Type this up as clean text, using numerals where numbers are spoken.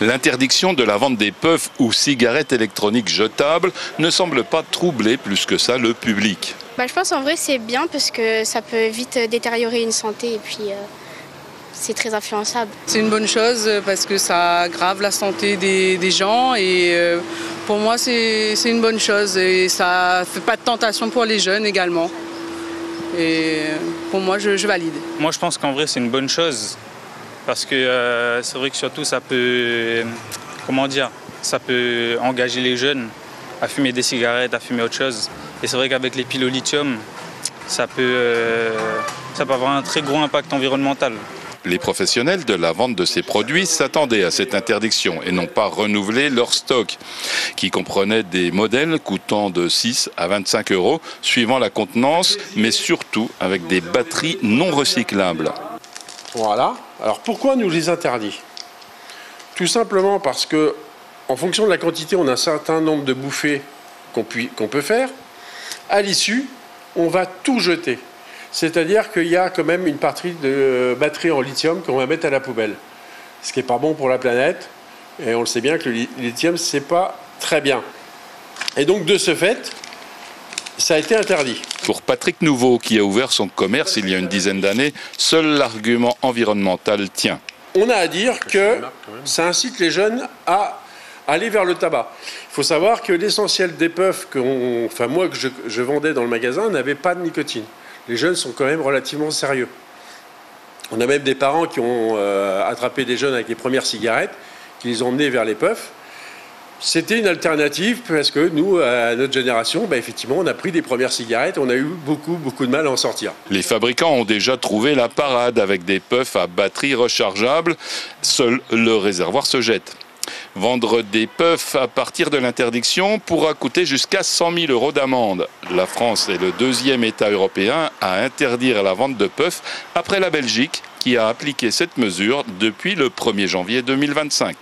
L'interdiction de la vente des puffs ou cigarettes électroniques jetables ne semble pas troubler plus que ça le public. Je pense en vrai c'est bien parce que ça peut vite détériorer une santé et puis c'est très influençable. C'est une bonne chose parce que ça aggrave la santé des gens et pour moi c'est une bonne chose et ça ne fait pas de tentation pour les jeunes également. Et pour moi je valide. Moi je pense qu'en vrai c'est une bonne chose. Parce que c'est vrai que surtout ça peut, ça peut engager les jeunes à fumer des cigarettes, à fumer autre chose. Et c'est vrai qu'avec les piles au lithium, ça peut avoir un très gros impact environnemental. Les professionnels de la vente de ces produits s'attendaient à cette interdiction et n'ont pas renouvelé leur stock, qui comprenait des modèles coûtant de 6 à 25 €, suivant la contenance, mais surtout avec des batteries non recyclables. Voilà. Alors pourquoi nous les interdit? Tout simplement parce que, en fonction de la quantité, on a un certain nombre de bouffées qu'on peut faire. À l'issue, on va tout jeter. C'est-à-dire qu'il y a quand même une partie de batterie en lithium qu'on va mettre à la poubelle. Ce qui n'est pas bon pour la planète. Et on le sait bien que le lithium, c'est pas très bien. Et donc de ce fait, ça a été interdit. Pour Patrick Nouveau, qui a ouvert son commerce il y a une dizaine d'années, seul l'argument environnemental tient. On a à dire que ça incite les jeunes à aller vers le tabac. Il faut savoir que l'essentiel des puffs que je vendais dans le magasin n'avait pas de nicotine. Les jeunes sont quand même relativement sérieux. On a même des parents qui ont attrapé des jeunes avec les premières cigarettes, qui les ont emmenés vers les puffs. C'était une alternative parce que nous, à notre génération, effectivement, on a pris des premières cigarettes, on a eu beaucoup de mal à en sortir. Les fabricants ont déjà trouvé la parade avec des puffs à batterie rechargeable. Seul le réservoir se jette. Vendre des puffs à partir de l'interdiction pourra coûter jusqu'à 100 000 € d'amende. La France est le deuxième État européen à interdire la vente de puffs après la Belgique qui a appliqué cette mesure depuis le 1er janvier 2025.